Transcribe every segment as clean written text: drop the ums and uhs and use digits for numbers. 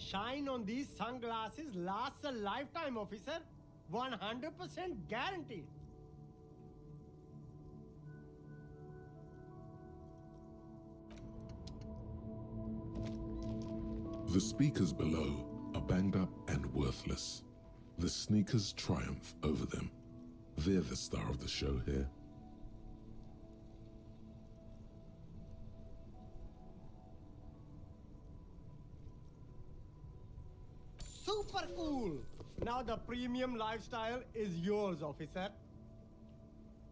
shine on these sunglasses lasts a lifetime, officer. 100% guaranteed. The speakers below are banged up and worthless. The sneakers triumph over them. They're the star of the show here. Super cool. Now the premium lifestyle is yours, officer.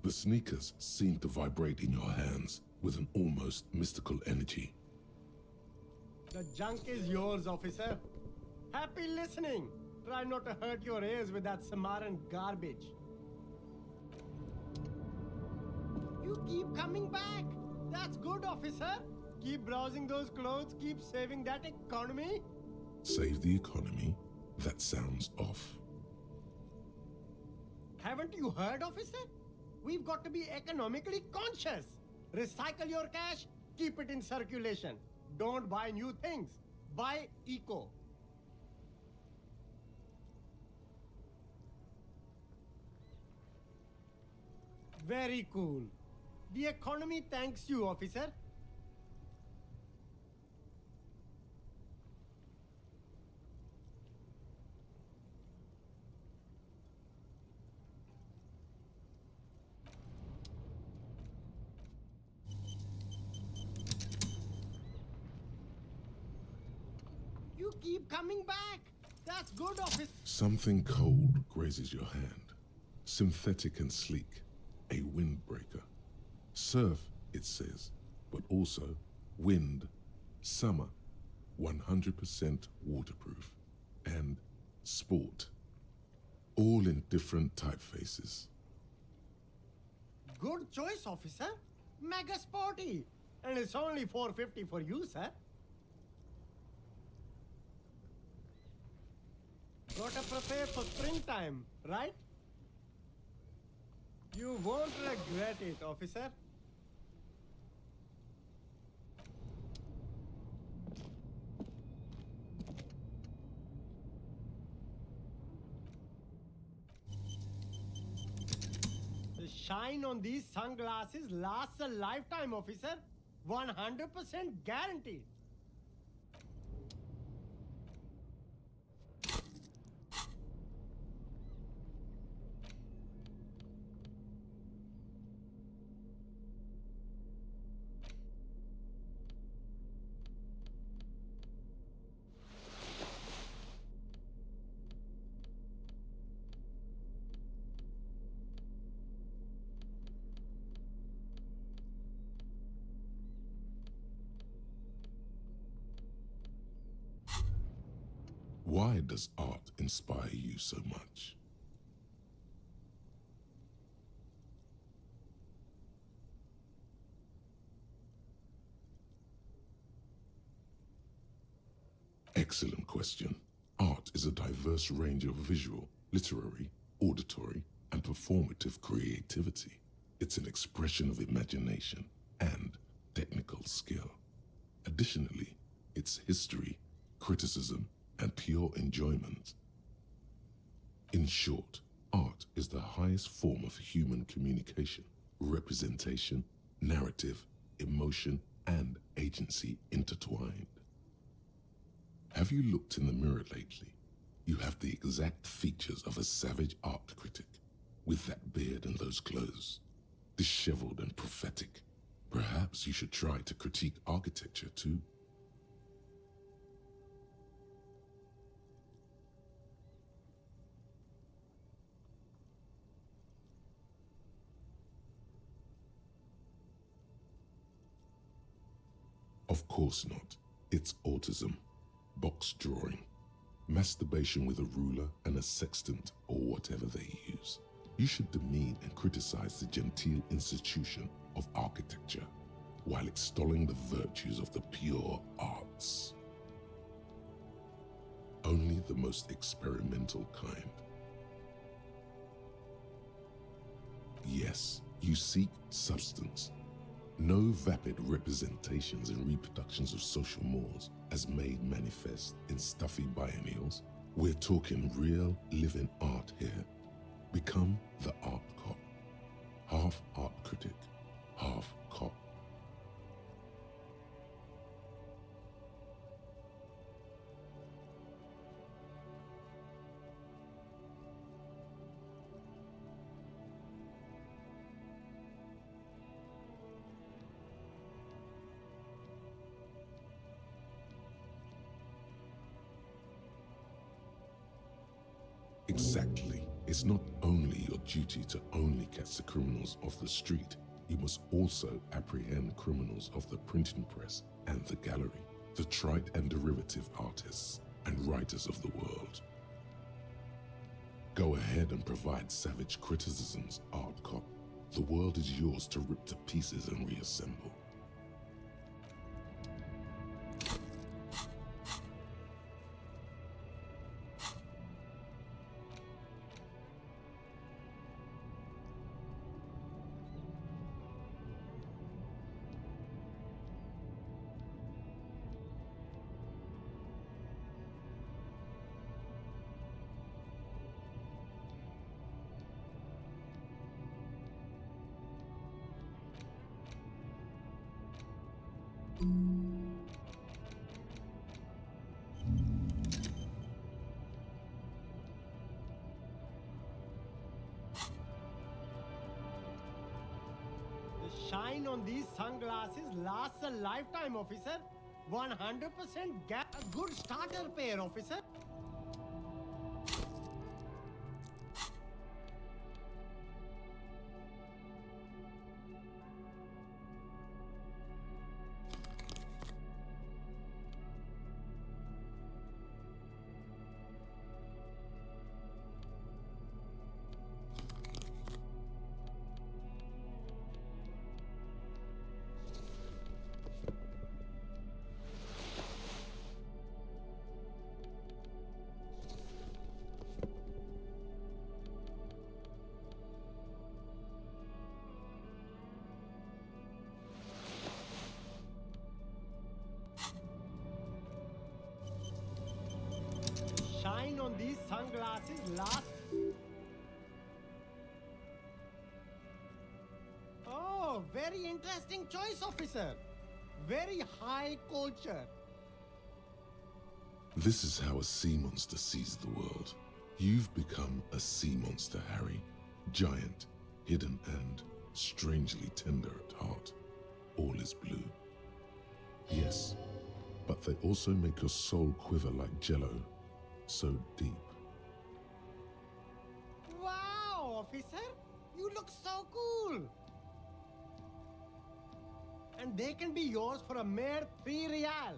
The sneakers seem to vibrate in your hands with an almost mystical energy. The junk is yours, officer. Happy listening. Try not to hurt your ears with that Samaran garbage. You keep coming back. That's good, officer. Keep browsing those clothes. Keep saving that economy. Save the economy? That sounds off. Haven't you heard, officer? We've got to be economically conscious. Recycle your cash. Keep it in circulation. Don't buy new things. Buy eco. Very cool. The economy thanks you, officer. You keep coming back. That's good, officer. Something cold grazes your hand. Synthetic and sleek. A windbreaker. Surf, it says, but also wind, summer, 100% waterproof, and sport. All in different typefaces. Good choice, officer. Mega sporty. And it's only $450 for you, sir. Gotta prepare for springtime, right? You won't regret it, officer. The shine on these sunglasses lasts a lifetime, officer. 100% guaranteed. Why does art inspire you so much? Excellent question. Art is a diverse range of visual, literary, auditory, and performative creativity. It's an expression of imagination and technical skill. Additionally, it's history, criticism, and pure enjoyment. In short, art is the highest form of human communication, representation, narrative, emotion, and agency intertwined. Have you looked in the mirror lately? You have the exact features of a savage art critic, with that beard and those clothes, disheveled and prophetic. Perhaps you should try to critique architecture too. Of course not. It's autism, box drawing, masturbation with a ruler and a sextant or whatever they use. You should demean and criticize the genteel institution of architecture while extolling the virtues of the pure arts. Only the most experimental kind. Yes, you seek substance, No vapid representations and reproductions of social mores as made manifest in stuffy biennials. We're talking real living art here. Become the art cop. Half art critic, half cop. Exactly. It's not only your duty to only catch the criminals off the street, you must also apprehend criminals of the printing press and the gallery, the trite and derivative artists and writers of the world. Go ahead and provide savage criticisms, art cop. The world is yours to rip to pieces and reassemble. The shine on these sunglasses lasts a lifetime, officer. 100% a good starter pair, officer. Shine on these sunglasses last. Oh, very interesting choice, officer. Very high culture. This is how a sea monster sees the world. You've become a sea monster, Harry. Giant, hidden, and strangely tender at heart. All is blue. Yes, but they also make your soul quiver like jello. So deep. Wow, officer. You look so cool. And they can be yours for a mere 3 real.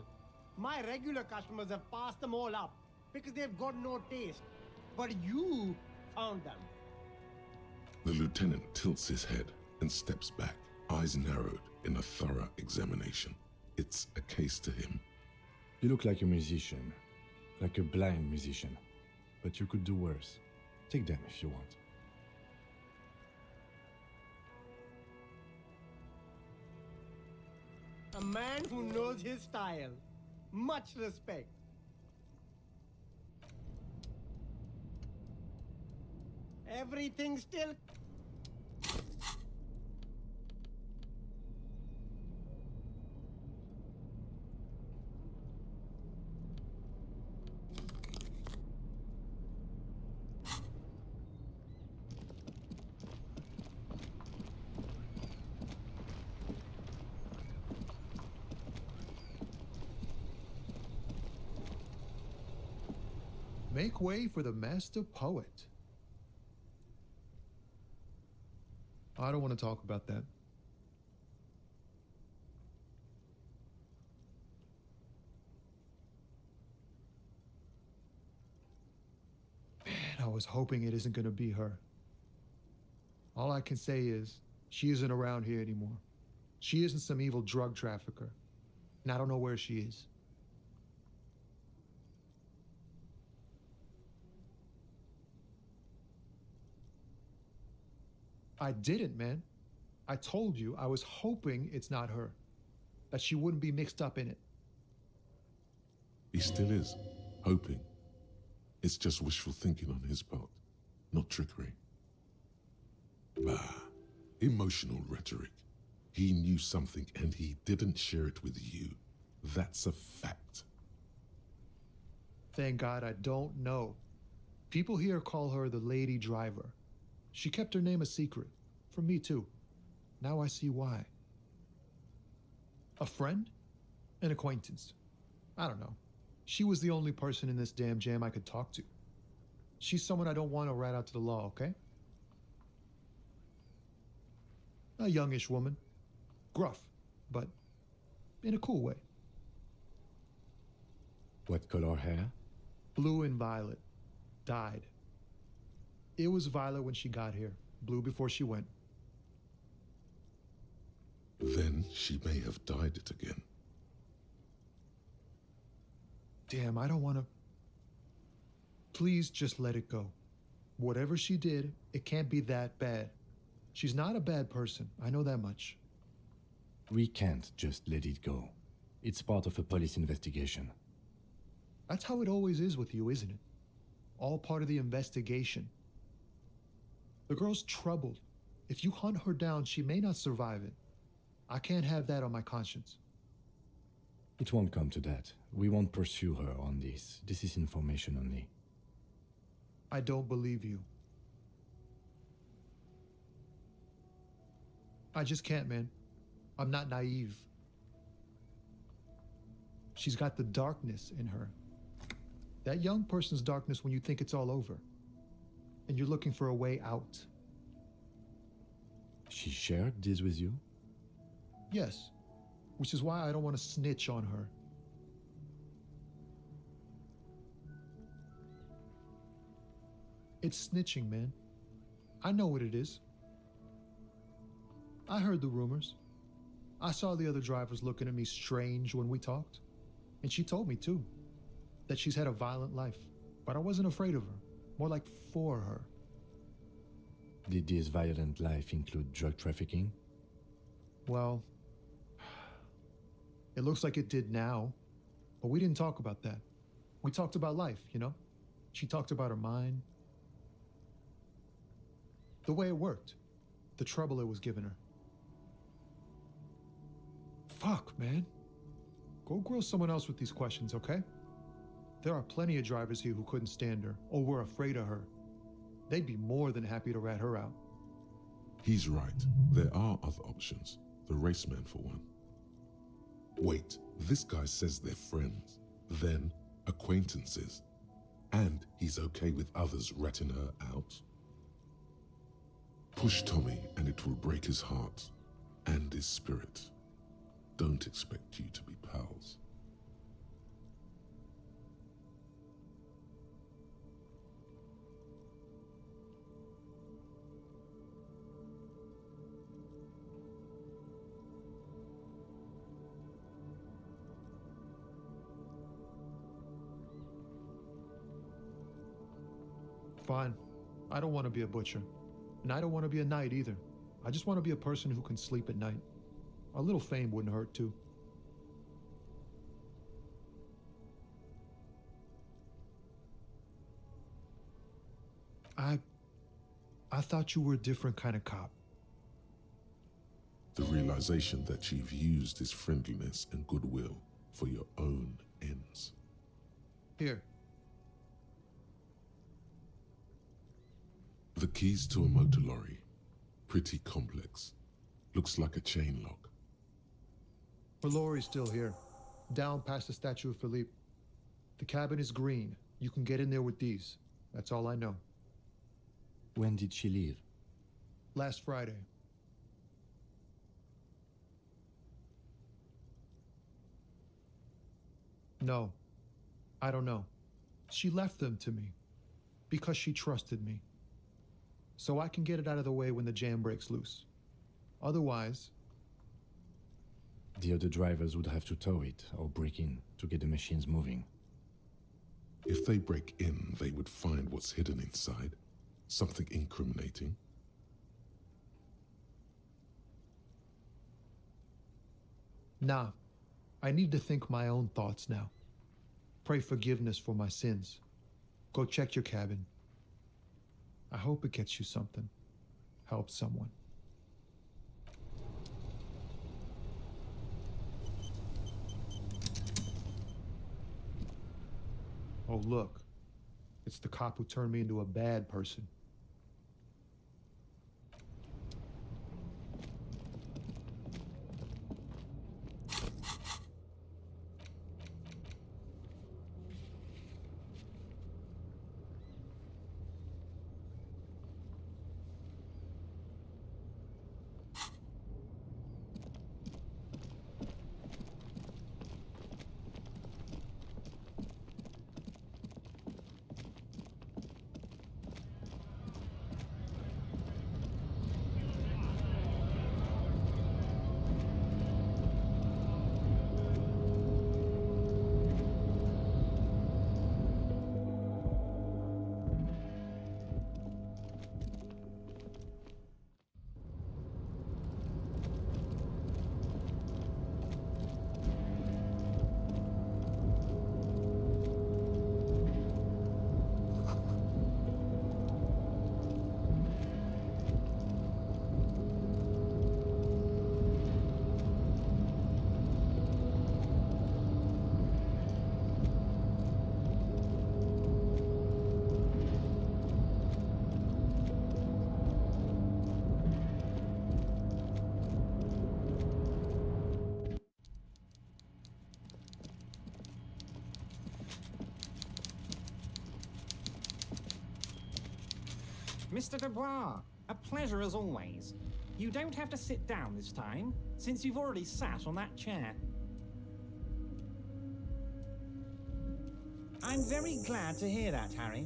My regular customers have passed them all up because they've got no taste. But you found them. The lieutenant tilts his head and steps back, eyes narrowed in a thorough examination. It's a case to him. You look like a musician. Like a blind musician. But you could do worse. Take them if you want. A man who knows his style. Much respect. Everything still. Make way for the master poet. I don't want to talk about that. Man, I was hoping it isn't going to be her. All I can say is, she isn't around here anymore. She isn't some evil drug trafficker. And I don't know where she is. I didn't, man. I told you I was hoping it's not her, that she wouldn't be mixed up in it. He still is, hoping. It's just wishful thinking on his part, not trickery. Bah, emotional rhetoric. He knew something and he didn't share it with you. That's a fact. Thank God I don't know. People here call her the lady driver. She kept her name a secret. From me too. Now I see why. A friend? An acquaintance. I don't know. She was the only person in this damn jam I could talk to. She's someone I don't want to rat out to the law, okay? A youngish woman. Gruff, but in a cool way. What color hair? Blue and violet. Dyed. It was violet when she got here. Blue before she went. Then she may have dyed it again. Damn, I don't want to... Please just let it go. Whatever she did, it can't be that bad. She's not a bad person. I know that much. We can't just let it go. It's part of a police investigation. That's how it always is with you, isn't it? All part of the investigation. The girl's troubled. If you hunt her down, she may not survive it. I can't have that on my conscience. It won't come to that. We won't pursue her on this. This is information only. I don't believe you. I just can't, man. I'm not naive. She's got the darkness in her. That young person's darkness when you think it's all over. And you're looking for a way out. She shared this with you? Yes. Which is why I don't want to snitch on her. It's snitching, man. I know what it is. I heard the rumors. I saw the other drivers looking at me strange when we talked. And she told me, too, that she's had a violent life. But I wasn't afraid of her. More like for her. Did this violent life include drug trafficking? Well, it looks like it did now. But we didn't talk about that. We talked about life, you know? She talked about her mind. The way it worked. The trouble it was giving her. Fuck, man. Go grill someone else with these questions, okay? There are plenty of drivers here who couldn't stand her or were afraid of her. They'd be more than happy to rat her out. He's right. There are other options. The raceman, for one. Wait, this guy says they're friends, then acquaintances, and he's okay with others ratting her out? Push Tommy and it will break his heart and his spirit. Don't expect you to be pals. Fine. I don't want to be a butcher. And I don't want to be a knight either. I just want to be a person who can sleep at night. A little fame wouldn't hurt too. I thought you were a different kind of cop. The realization that you've used his friendliness and goodwill for your own ends. Here. The keys to a motor lorry. Pretty complex. Looks like a chain lock. Her lorry's still here. Down past the statue of Philippe. The cabin is green. You can get in there with these. That's all I know. When did she leave? Last Friday. No. I don't know. She left them to me. Because she trusted me. So I can get it out of the way when the jam breaks loose. Otherwise... The other drivers would have to tow it or break in to get the machines moving. If they break in, they would find what's hidden inside. Something incriminating. Nah, I need to think my own thoughts now. Pray forgiveness for my sins. Go check your cabin. I hope it gets you something. Help someone. Oh, look. It's the cop who turned me into a bad person. Mr. Dubois, a pleasure as always. You don't have to sit down this time, since you've already sat on that chair. I'm very glad to hear that, Harry.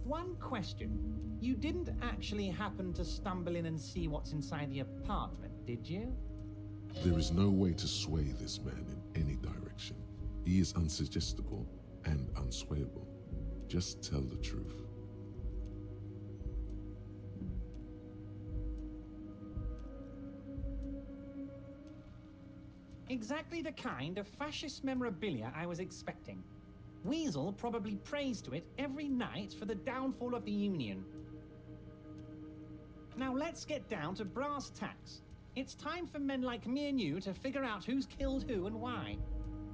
One question. You didn't actually happen to stumble in and see what's inside the apartment, did you? There is no way to sway this man in any direction. He is unsuggestible and unswayable. Just tell the truth. Exactly the kind of fascist memorabilia I was expecting. Weasel probably prays to it every night for the downfall of the Union. Now let's get down to brass tacks. It's time for men like me and you to figure out who's killed who and why.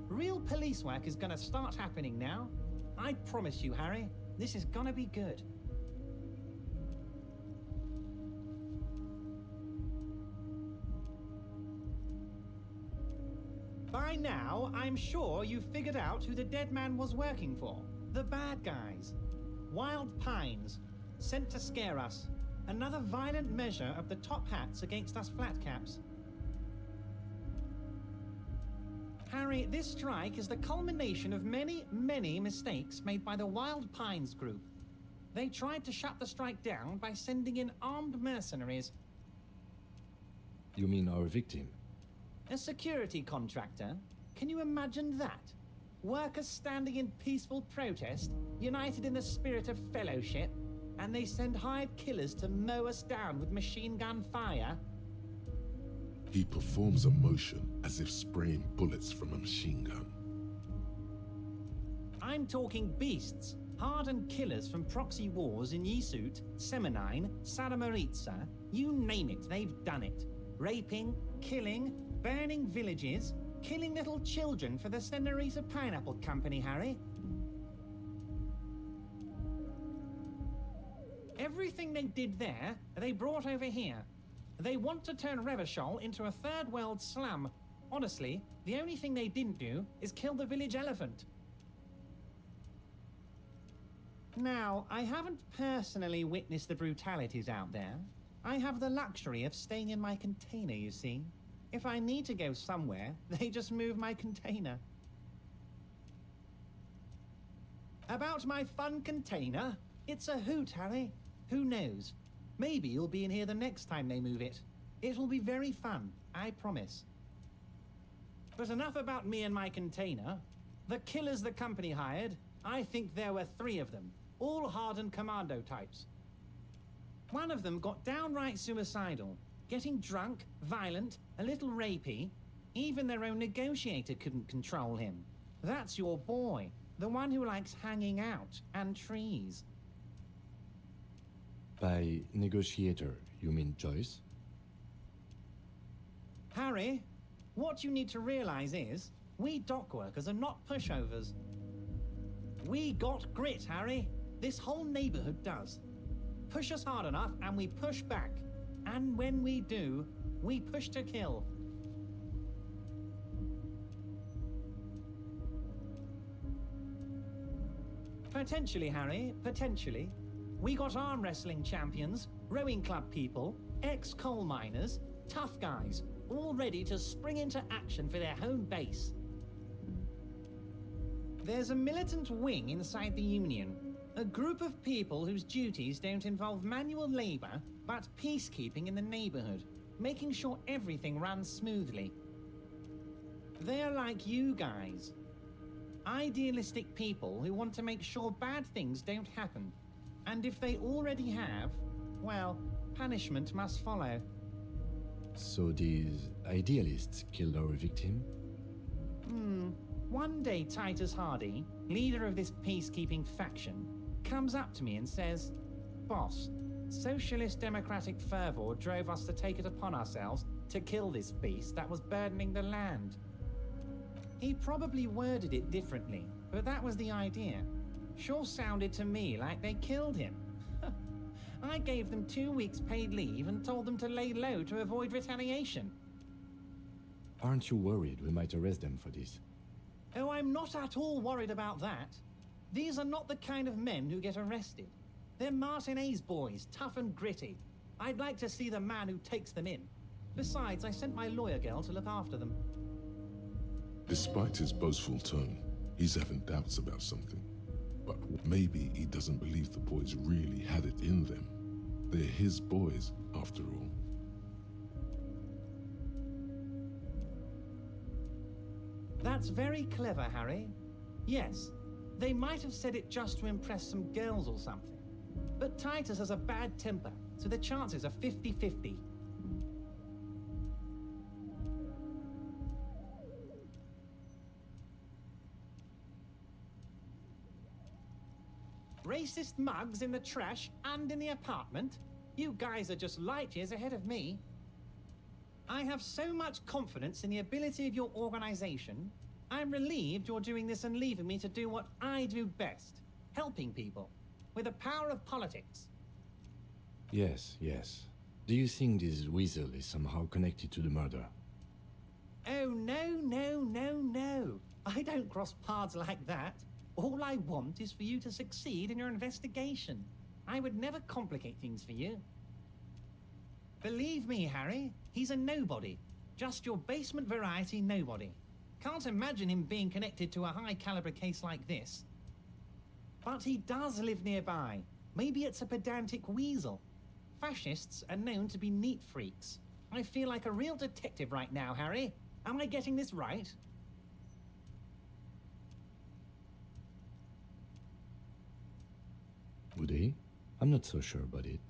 Real police work is gonna start happening now. I promise you, Harry, this is gonna be good. By now, I'm sure you've figured out who the dead man was working for. The bad guys. Wild Pines. Sent to scare us. Another violent measure of the top hats against us flatcaps. Harry, this strike is the culmination of many, many mistakes made by the Wild Pines group. They tried to shut the strike down by sending in armed mercenaries. You mean our victim? A security contractor? Can you imagine that? Workers standing in peaceful protest, united in the spirit of fellowship, and they send hired killers to mow us down with machine gun fire? He performs a motion as if spraying bullets from a machine gun. I'm talking beasts, hardened killers from proxy wars in Yisut, Semenine, Saramoritsa, you name it, they've done it. Raping, killing, burning villages, killing little children for the Senorita Pineapple Company, Harry. Everything they did there, they brought over here. They want to turn Revachol into a third world slum. Honestly, the only thing they didn't do is kill the village elephant. Now, I haven't personally witnessed the brutalities out there. I have the luxury of staying in my container, you see. If I need to go somewhere, they just move my container. About my fun container? It's a hoot, Harry. Who knows? Maybe you'll be in here the next time they move it. It will be very fun, I promise. But enough about me and my container. The killers the company hired, I think there were 3 of them, all hardened commando types. One of them got downright suicidal, getting drunk, violent, a little rapey. Even their own negotiator couldn't control him. That's your boy, the one who likes hanging out and trees. By negotiator, you mean Joyce? Harry, what you need to realize is, we dock workers are not pushovers. We got grit, Harry. This whole neighborhood does. Push us hard enough and we push back. And when we do, we push to kill. Potentially, Harry, potentially. We got arm wrestling champions, rowing club people, ex-coal miners, tough guys, all ready to spring into action for their home base. There's a militant wing inside the Union, a group of people whose duties don't involve manual labor, but peacekeeping in the neighborhood, making sure everything runs smoothly. They're like you guys. Idealistic people who want to make sure bad things don't happen. And if they already have, well, punishment must follow. So these idealists killed our victim? One day Titus Hardy, leader of this peacekeeping faction, comes up to me and says, "Boss, socialist democratic fervor drove us to take it upon ourselves to kill this beast that was burdening the land." He probably worded it differently, but that was the idea. Sure sounded to me like they killed him. I gave them 2 weeks paid leave and told them to lay low to avoid retaliation. Aren't you worried we might arrest them for this? Oh, I'm not at all worried about that. These are not the kind of men who get arrested. They're Martinez boys, tough and gritty. I'd like to see the man who takes them in. Besides, I sent my lawyer girl to look after them. Despite his boastful tone, he's having doubts about something. But maybe he doesn't believe the boys really had it in them. They're his boys, after all. That's very clever, Harry. Yes, they might have said it just to impress some girls or something. But Titus has a bad temper, so the chances are 50-50. Racist mugs in the trash and in the apartment? You guys are just light years ahead of me. I have so much confidence in the ability of your organization. I'm relieved you're doing this and leaving me to do what I do best, helping people, with the power of politics. Yes, yes. Do you think this weasel is somehow connected to the murder? Oh, no. I don't cross paths like that. All I want is for you to succeed in your investigation. I would never complicate things for you. Believe me, Harry, he's a nobody. Just your basement variety nobody. Can't imagine him being connected to a high-caliber case like this. But he does live nearby. Maybe it's a pedantic weasel. Fascists are known to be neat freaks. I feel like a real detective right now, Harry. Am I getting this right? Would he? I'm not so sure about it.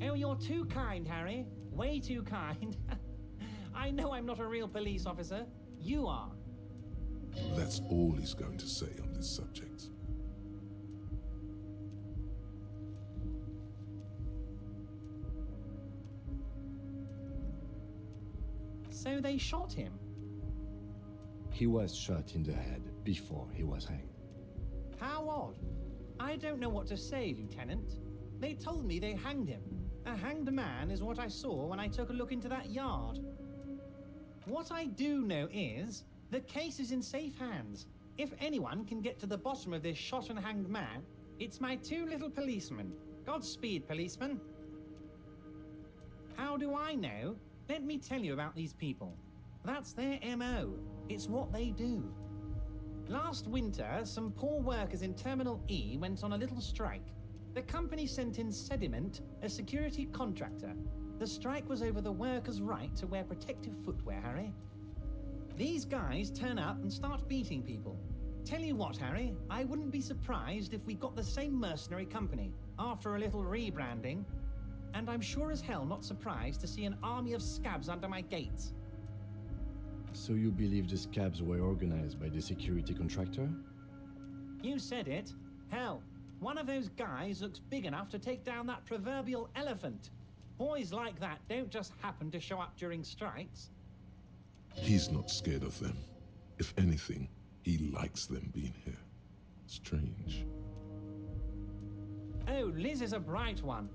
Oh, you're too kind, Harry. Way too kind. I know I'm not a real police officer. You are. That's all he's going to say on this subject. So they shot him. He was shot in the head before he was hanged. How odd. I don't know what to say, Lieutenant. They told me they hanged him. A hanged man is what I saw when I took a look into that yard. What I do know is, the case is in safe hands. If anyone can get to the bottom of this shot and hanged man, it's my 2 little policemen. Godspeed, policemen. How do I know? Let me tell you about these people. That's their MO. It's what they do. Last winter, some poor workers in Terminal E went on a little strike. The company sent in Sediment, a security contractor. The strike was over the workers' right to wear protective footwear, Harry. These guys turn up and start beating people. Tell you what, Harry, I wouldn't be surprised if we got the same mercenary company after a little rebranding. And I'm sure as hell not surprised to see an army of scabs under my gates. So you believe the scabs were organized by the security contractor? You said it. Hell, one of those guys looks big enough to take down that proverbial elephant. Boys like that don't just happen to show up during strikes. He's not scared of them. If anything, he likes them being here. Strange. Oh, Liz is a bright one.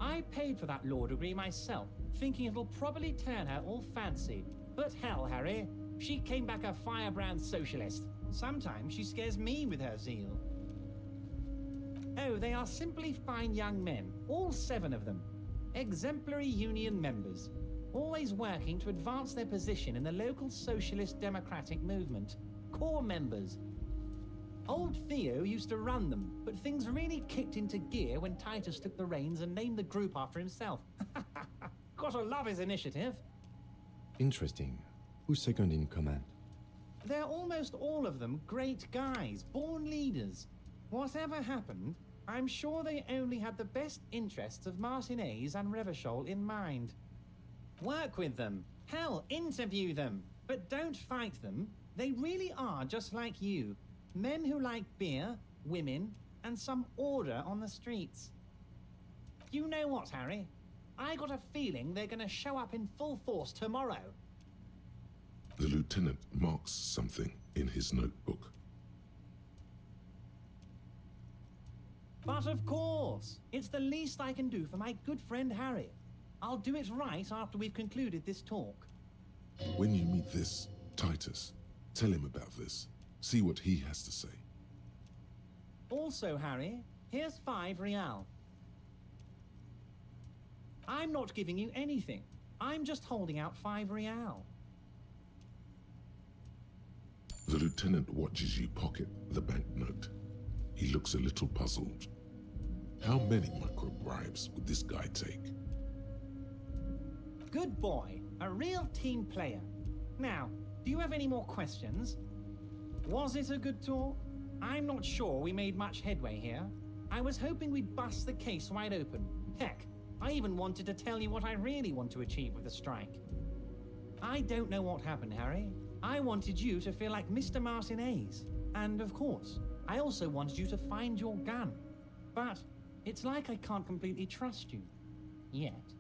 I paid for that law degree myself, thinking it'll probably turn her all fancy. But hell, Harry, she came back a firebrand socialist. Sometimes she scares me with her zeal. Oh, they are simply fine young men, all 7 of them. Exemplary union members, always working to advance their position in the local socialist democratic movement. Core members. Old Theo used to run them, but things really kicked into gear when Titus took the reins and named the group after himself. Gotta love his initiative. Interesting. Who's second in command? They're almost all of them great guys, born leaders. Whatever happened, I'm sure they only had the best interests of Martinez and Revachol in mind. Work with them. Hell, interview them. But don't fight them. They really are just like you. Men who like beer, women, and some order on the streets. You know what, Harry? I got a feeling they're gonna show up in full force tomorrow. The lieutenant marks something in his notebook. But of course, it's the least I can do for my good friend Harry. I'll do it right after we've concluded this talk. When you meet this Titus, tell him about this. See what he has to say. Also, Harry, here's 5 real. I'm not giving you anything. I'm just holding out 5 real. The lieutenant watches you pocket the banknote. He looks a little puzzled. How many micro bribes would this guy take? Good boy, a real team player. Now, do you have any more questions? Was it a good talk? I'm not sure we made much headway here. I was hoping we'd bust the case wide open. Heck, I even wanted to tell you what I really want to achieve with the strike. I don't know what happened, Harry. I wanted you to feel like Mr. Martinez. And of course, I also wanted you to find your gun. But it's like I can't completely trust you. Yet.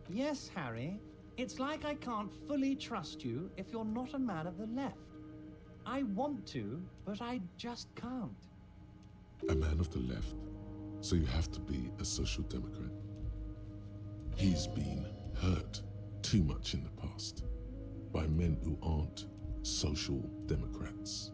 Yes, Harry. It's like I can't fully trust you if you're not a man of the left. I want to, but I just can't. A man of the left, so you have to be a social democrat. He's been hurt too much in the past by men who aren't social democrats.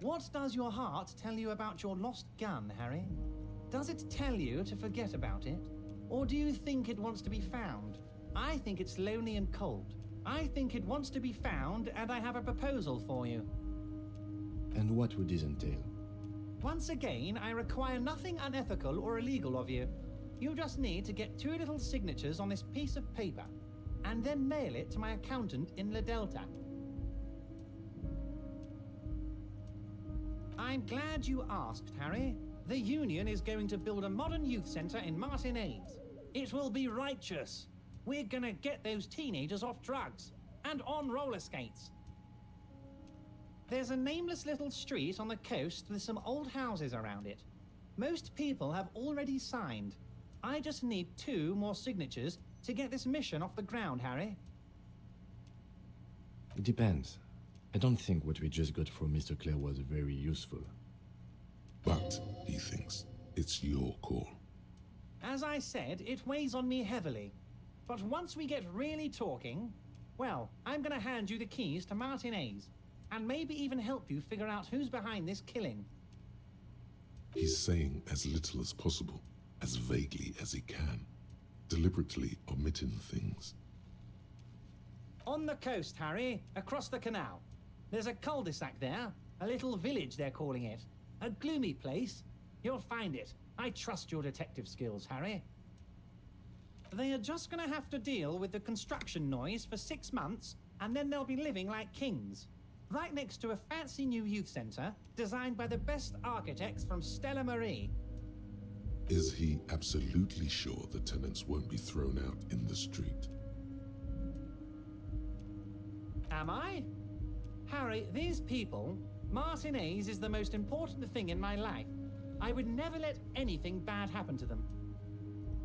What does your heart tell you about your lost gun, Harry? Does it tell you to forget about it? Or do you think it wants to be found? I think it's lonely and cold. I think it wants to be found, and I have a proposal for you. And what would this entail? Once again, I require nothing unethical or illegal of you. You just need to get 2 little signatures on this piece of paper, and then mail it to my accountant in La Delta. I'm glad you asked, Harry. The Union is going to build a modern youth center in Martinez. It will be righteous. We're gonna get those teenagers off drugs and on roller skates. There's a nameless little street on the coast with some old houses around it. Most people have already signed. I just need 2 more signatures to get this mission off the ground, Harry. It depends. I don't think what we just got from Mr. Clare was very useful. But, he thinks, it's your call. As I said, it weighs on me heavily. But once we get really talking, well, I'm gonna hand you the keys to Martinez, and maybe even help you figure out who's behind this killing. He's saying as little as possible, as vaguely as he can, deliberately omitting things. On the coast, Harry, across the canal. There's a cul-de-sac there, a little village they're calling it. A gloomy place. You'll find it. I trust your detective skills, Harry. They are just gonna have to deal with the construction noise for 6 months, and then they'll be living like kings. Right next to a fancy new youth centre, designed by the best architects from Stella Marie. Is he absolutely sure the tenants won't be thrown out in the street? Am I? Harry, these people, Martinez is the most important thing in my life. I would never let anything bad happen to them.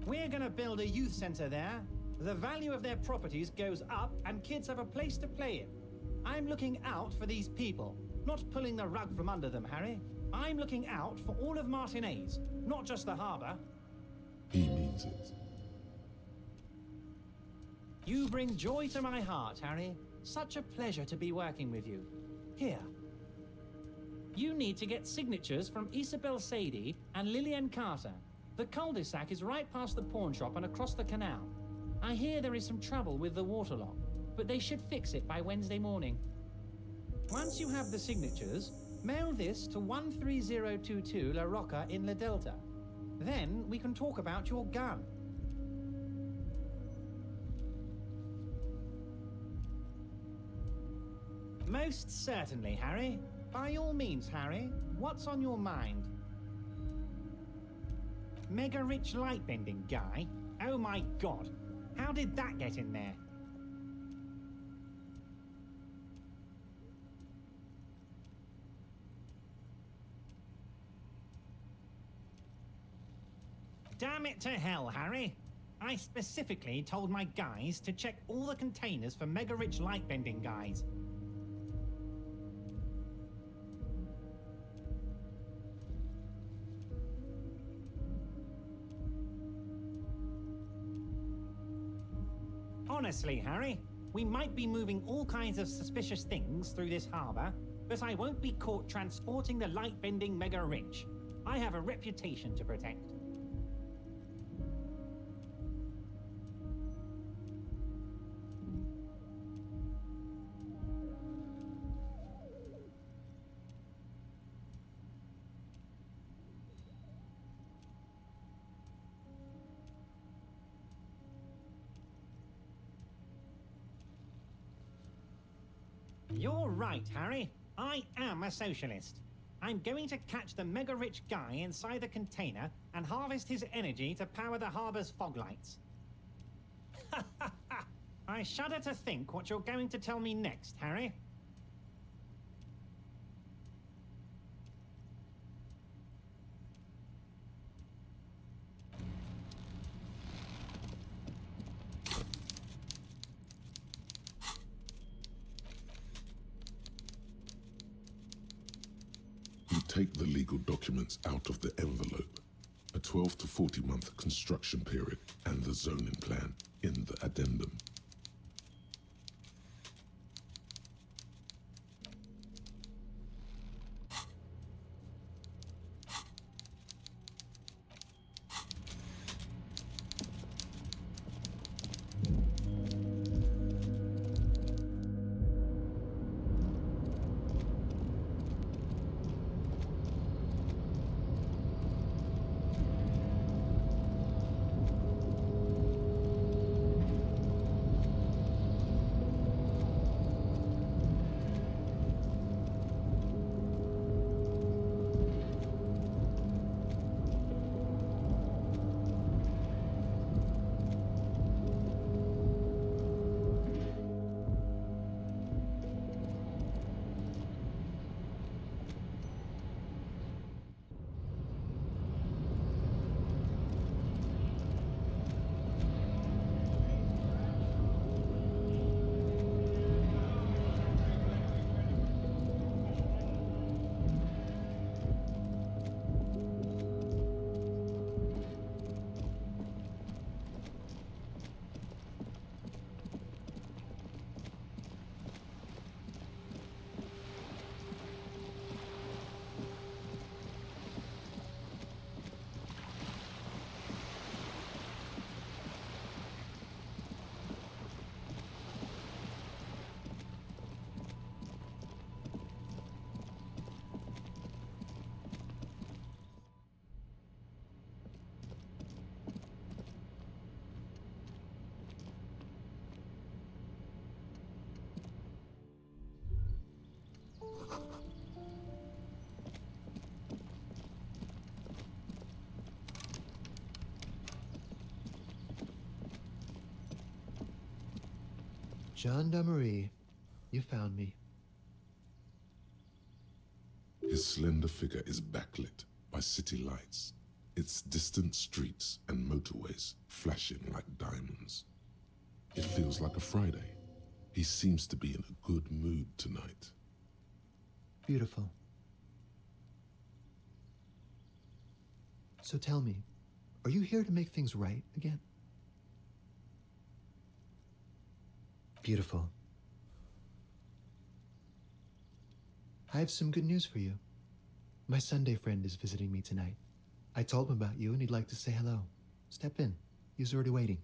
We're gonna build a youth centre there. The value of their properties goes up and kids have a place to play in. I'm looking out for these people, not pulling the rug from under them, Harry. I'm looking out for all of Martinez, not just the harbour. He means it. You bring joy to my heart, Harry. Such a pleasure to be working with you. Here. You need to get signatures from Isabel Sadie and Lillian Carter. The cul-de-sac is right past the pawn shop and across the canal. I hear there is some trouble with the waterlock, but they should fix it by Wednesday morning. Once you have the signatures, mail this to 13022 La Rocca in La Delta. Then we can talk about your gun. Most certainly, Harry. By all means, Harry. What's on your mind? Mega rich light bending guy? Oh my god. How did that get in there? Damn it to hell, Harry. I specifically told my guys to check all the containers for mega rich light bending guys. Honestly, Harry, we might be moving all kinds of suspicious things through this harbour, but I won't be caught transporting the light-bending mega-rich. I have a reputation to protect. You're right, Harry. I am a socialist. I'm going to catch the mega-rich guy inside the container and harvest his energy to power the harbour's fog lights. I shudder to think what you're going to tell me next, Harry. Take the legal documents out of the envelope, a 12 to 40 month construction period, and the zoning plan in the addendum. Gendarmerie, you found me. His slender figure is backlit by city lights, its distant streets and motorways flashing like diamonds. It feels like a Friday. He seems to be in a good mood tonight. Beautiful. So tell me, are you here to make things right again? Beautiful. I have some good news for you. My Sunday friend is visiting me tonight. I told him about you and he'd like to say hello. Step in. He's already waiting.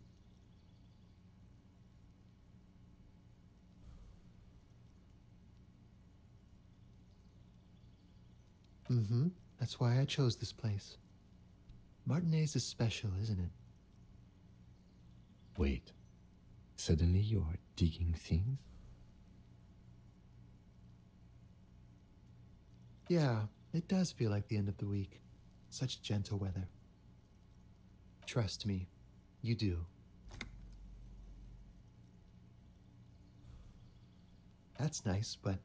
Mm-hmm. That's why I chose this place. Martinez is special, isn't it? Wait. Suddenly you are digging things? Yeah, it does feel like the end of the week. Such gentle weather. Trust me, you do. That's nice, but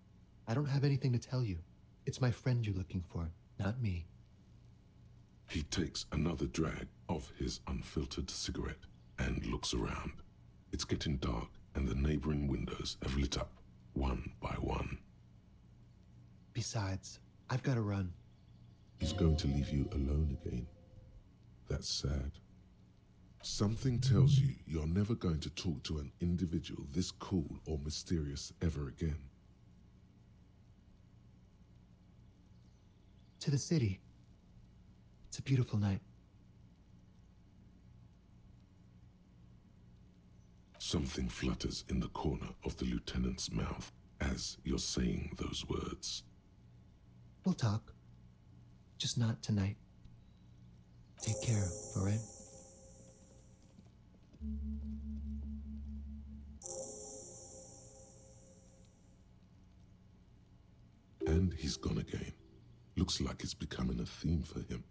I don't have anything to tell you. It's my friend you're looking for, not me. He takes another drag of his unfiltered cigarette and looks around. It's getting dark and the neighboring windows have lit up one by one. Besides, I've got to run. He's going to leave you alone again. That's sad. Something tells you you're never going to talk to an individual this cool or mysterious ever again. To the city. It's a beautiful night. Something flutters in the corner of the lieutenant's mouth as you're saying those words. We'll talk. Just not tonight. Take care, all right? And he's gone again. Looks like it's becoming a theme for him.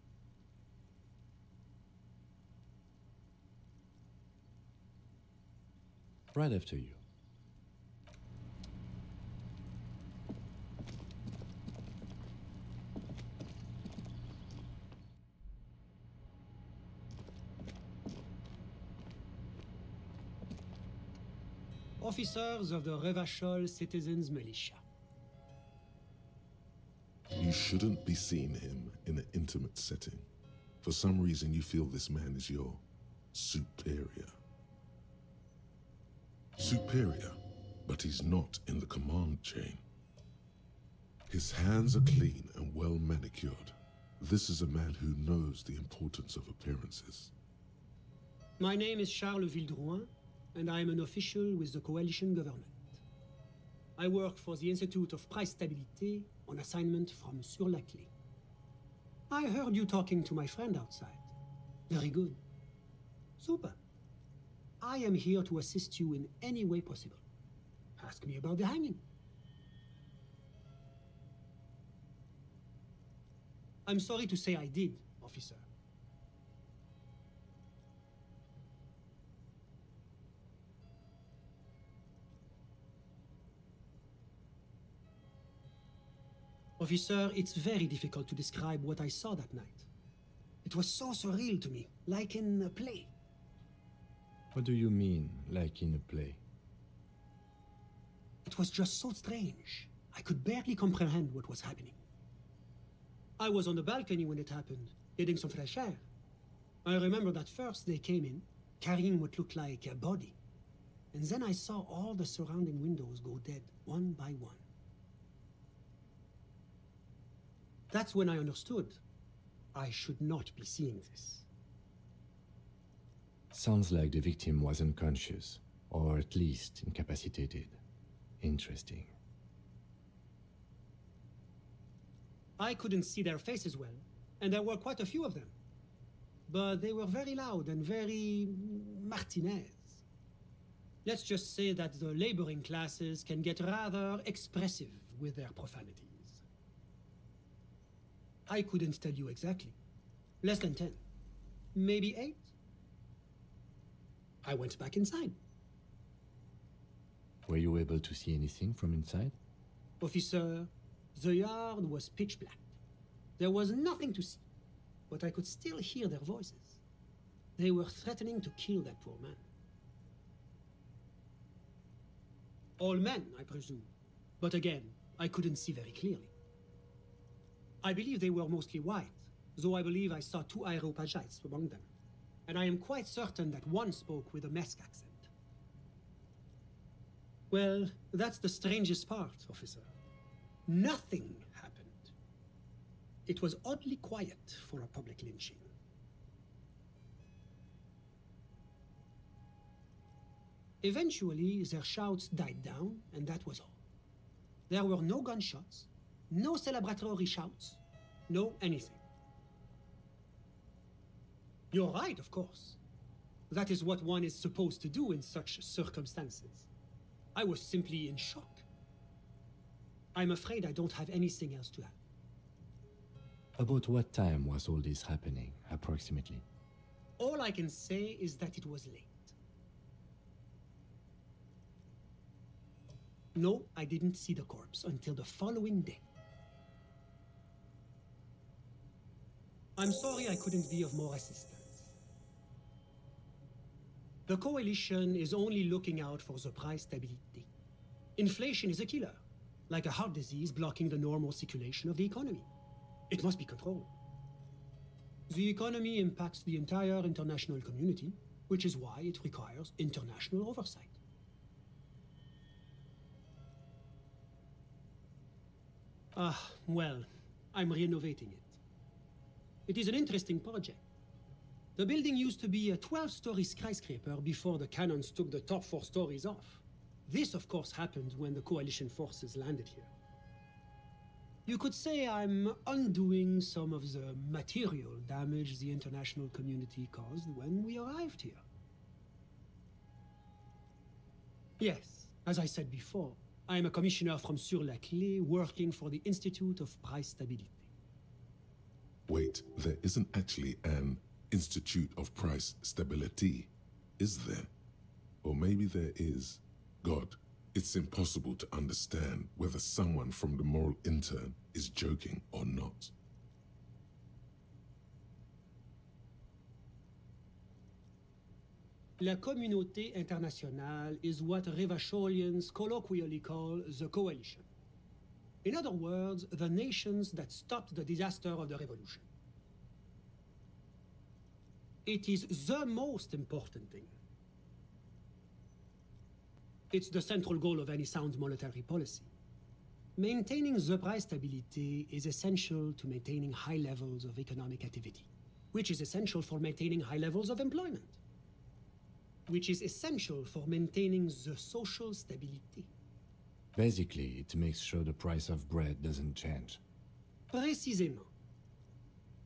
Right after you. Officers of the Revachol Citizens Militia. You shouldn't be seeing him in an intimate setting. For some reason, you feel this man is your superior. Superior, but he's not in the command chain. His hands are clean and well manicured. This is a man who knows the importance of appearances. My name is Charles Vildrouin, and I am an official with the coalition government. I work for the Institute of Price Stabilité on assignment from Sur la Clé. I heard you talking to my friend outside. Very good. Super. I am here to assist you in any way possible. Ask me about the hanging. I'm sorry to say I did, officer. Officer, it's very difficult to describe what I saw that night. It was so surreal to me, like in a play. What do you mean, like in a play? It was just so strange. I could barely comprehend what was happening. I was on the balcony when it happened, getting some fresh air. I remember that first they came in, carrying what looked like a body. And then I saw all the surrounding windows go dead, one by one. That's when I understood. I should not be seeing this. Sounds like the victim was unconscious, or at least incapacitated. Interesting. I couldn't see their faces well, and there were quite a few of them. But they were very loud and very Martinez. Let's just say that the laboring classes can get rather expressive with their profanities. I couldn't tell you exactly. Less than 10. Maybe 8. I went back inside. Were you able to see anything from inside? Officer, the yard was pitch black. There was nothing to see, but I could still hear their voices. They were threatening to kill that poor man. All men, I presume. But again, I couldn't see very clearly. I believe they were mostly white, though I believe I saw 2 Areopagites among them. And I am quite certain that one spoke with a Mesk accent. Well, that's the strangest part, officer. Nothing happened. It was oddly quiet for a public lynching. Eventually, their shouts died down, and that was all. There were no gunshots, no celebratory shouts, no anything. You're right, of course. That is what one is supposed to do in such circumstances. I was simply in shock. I'm afraid I don't have anything else to add. About what time was all this happening, approximately? All I can say is that it was late. No, I didn't see the corpse until the following day. I'm sorry I couldn't be of more assistance. The coalition is only looking out for the price stability. Inflation is a killer, like a heart disease blocking the normal circulation of the economy. It must be controlled. The economy impacts the entire international community, which is why it requires international oversight. Well, I'm renovating it. It is an interesting project. The building used to be a 12-story skyscraper before the cannons took the top 4 stories off. This, of course, happened when the coalition forces landed here. You could say I'm undoing some of the material damage the international community caused when we arrived here. Yes, as I said before, I am a commissioner from Sur-la-Clé working for the Institute of Price Stability. Wait, there isn't actually an Institute of Price Stability, is there? Or maybe there is. God, it's impossible to understand whether someone from the moral intern is joking or not. La communauté internationale is what Revacholians colloquially call the coalition. In other words, the nations that stopped the disaster of the revolution. It is the most important thing. It's the central goal of any sound monetary policy. Maintaining the price stability is essential to maintaining high levels of economic activity, which is essential for maintaining high levels of employment, which is essential for maintaining the social stability. Basically, it makes sure the price of bread doesn't change. Précisément.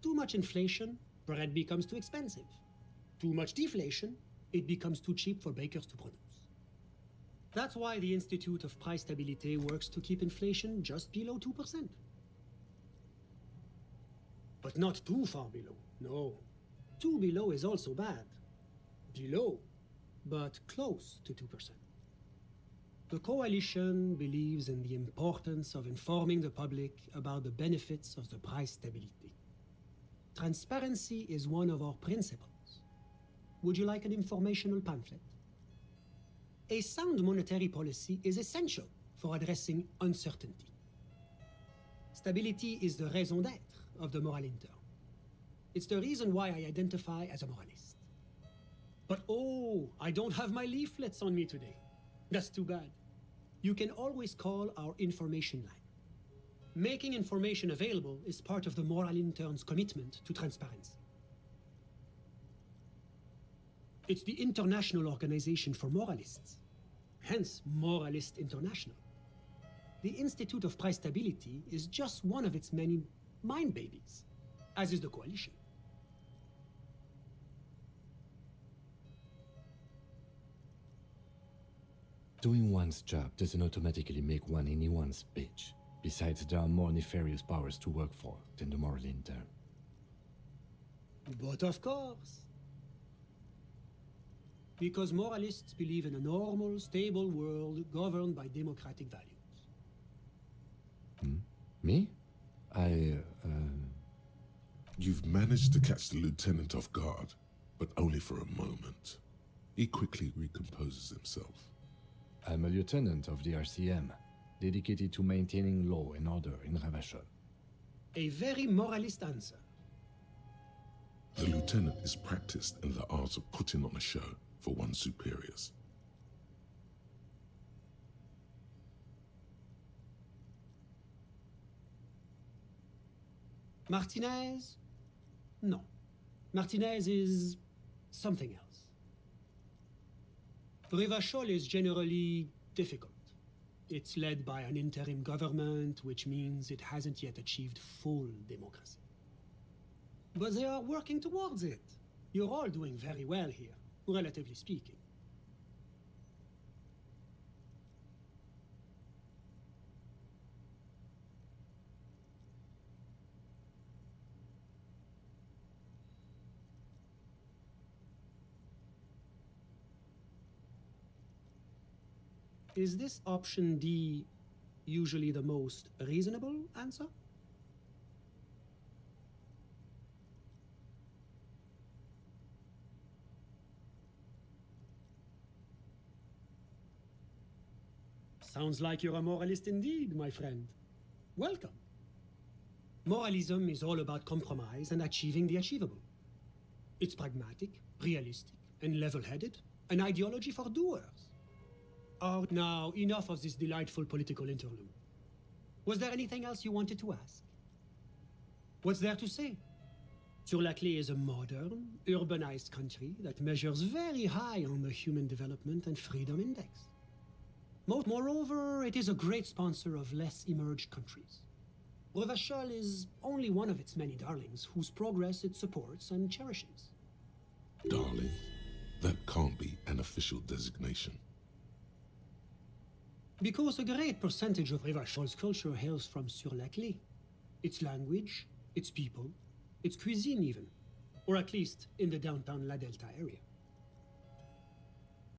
Too much inflation, bread becomes too expensive. Too much deflation, it becomes too cheap for bakers to produce. That's why the Institute of Price Stability works to keep inflation just below 2%. But not too far below, no. Too below is also bad. Below, but close to 2%. The coalition believes in the importance of informing the public about the benefits of the price stability. Transparency is one of our principles. Would you like an informational pamphlet? A sound monetary policy is essential for addressing uncertainty. Stability is the raison d'être of the moral intern. It's the reason why I identify as a moralist. But oh, I don't have my leaflets on me today. That's too bad. You can always call our information line. Making information available is part of the moral intern's commitment to transparency. It's the International Organization for Moralists, hence Moralist International. The Institute of Price Stability is just one of its many mind babies, as is the coalition. Doing one's job doesn't automatically make one anyone's bitch. Besides, there are more nefarious powers to work for than the moral intern. But of course. Because moralists believe in a normal, stable world governed by democratic values. Me? You've managed to catch the lieutenant off guard, but only for a moment. He quickly recomposes himself. I'm a lieutenant of the RCM, dedicated to maintaining law and order in Ravachol. A very moralist answer. The lieutenant is practiced in the art of putting on a show for one's superiors. Martinez? No. Martinez is something else. Ravachol is generally difficult. It's led by an interim government, which means it hasn't yet achieved full democracy. But they are working towards it. You're all doing very well here, relatively speaking. Is this option D usually the most reasonable answer? Sounds like you're a moralist indeed, my friend. Welcome. Moralism is all about compromise and achieving the achievable. It's pragmatic, realistic, and level-headed, an ideology for doers. Oh, now, enough of this delightful political interlude. Was there anything else you wanted to ask? What's there to say? Sur-la-Clé is a modern, urbanized country that measures very high on the Human Development and Freedom Index. Moreover, it is a great sponsor of less emerged countries. Ravachol is only one of its many darlings whose progress it supports and cherishes. Darling, that can't be an official designation. Because a great percentage of Ravachol's culture hails from Sur-la-Clé. Its language, its people, its cuisine even. Or at least in the downtown La Delta area.